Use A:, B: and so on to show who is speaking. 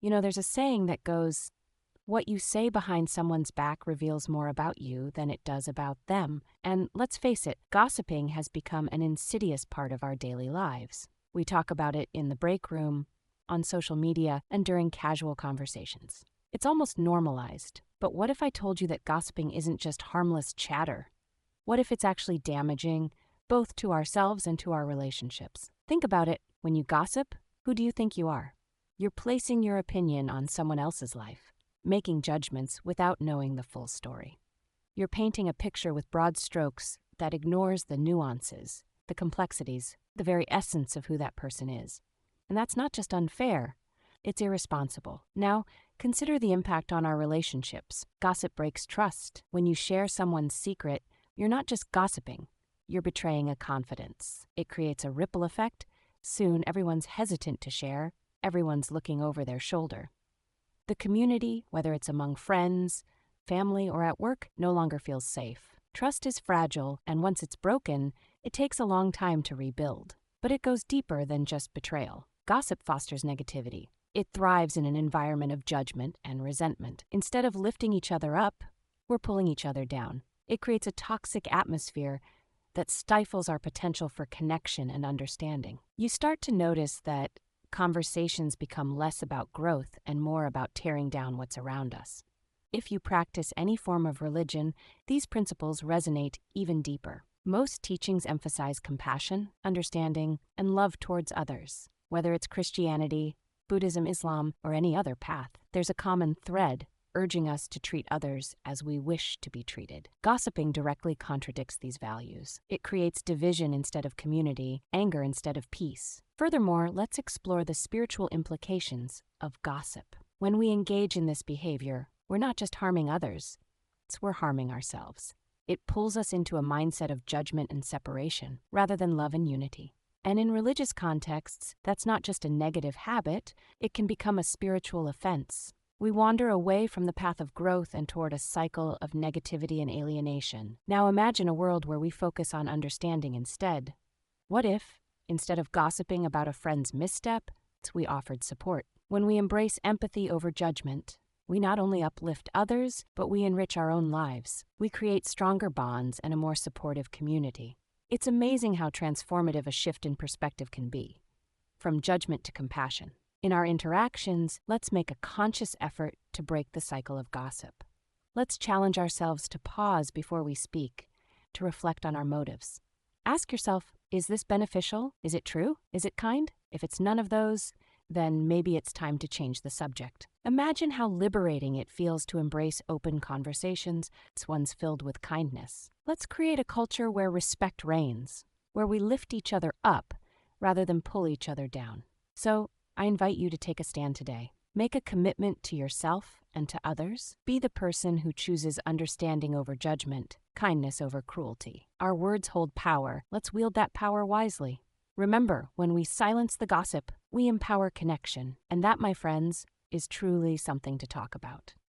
A: There's a saying that goes, what you say behind someone's back reveals more about you than it does about them. And let's face it, gossiping has become an insidious part of our daily lives. We talk about it in the break room, on social media, and during casual conversations. It's almost normalized. But what if I told you that gossiping isn't just harmless chatter? What if it's actually damaging, both to ourselves and to our relationships? Think about it. When you gossip, who do you think you are? You're placing your opinion on someone else's life, making judgments without knowing the full story. You're painting a picture with broad strokes that ignores the nuances, the complexities, the very essence of who that person is. And that's not just unfair, it's irresponsible. Now, consider the impact on our relationships. Gossip breaks trust. When you share someone's secret, you're not just gossiping, you're betraying a confidence. It creates a ripple effect. Soon, everyone's hesitant to share, everyone's looking over their shoulder. The community, whether it's among friends, family, or at work, no longer feels safe. Trust is fragile, and once it's broken, it takes a long time to rebuild. But it goes deeper than just betrayal. Gossip fosters negativity. It thrives in an environment of judgment and resentment. Instead of lifting each other up, we're pulling each other down. It creates a toxic atmosphere that stifles our potential for connection and understanding. You start to notice that conversations become less about growth and more about tearing down what's around us. If you practice any form of religion, these principles resonate even deeper. Most teachings emphasize compassion, understanding, and love towards others. Whether it's Christianity, Buddhism, Islam, or any other path, there's a common thread urging us to treat others as we wish to be treated. Gossiping directly contradicts these values. It creates division instead of community, anger instead of peace. Furthermore, let's explore the spiritual implications of gossip. When we engage in this behavior, we're not just harming others, we're harming ourselves. It pulls us into a mindset of judgment and separation, rather than love and unity. And in religious contexts, that's not just a negative habit, it can become a spiritual offense. We wander away from the path of growth and toward a cycle of negativity and alienation. Now imagine a world where we focus on understanding instead. What if, instead of gossiping about a friend's misstep, we offered support? When we embrace empathy over judgment, we not only uplift others, but we enrich our own lives. We create stronger bonds and a more supportive community. It's amazing how transformative a shift in perspective can be, from judgment to compassion. In our interactions, let's make a conscious effort to break the cycle of gossip. Let's challenge ourselves to pause before we speak, to reflect on our motives. Ask yourself, is this beneficial? Is it true? Is it kind? If it's none of those, then maybe it's time to change the subject. Imagine how liberating it feels to embrace open conversations, ones filled with kindness. Let's create a culture where respect reigns, where we lift each other up rather than pull each other down. So, I invite you to take a stand today. Make a commitment to yourself and to others. Be the person who chooses understanding over judgment, kindness over cruelty. Our words hold power. Let's wield that power wisely. Remember, when we silence the gossip, we empower connection. And that, my friends, is truly something to talk about.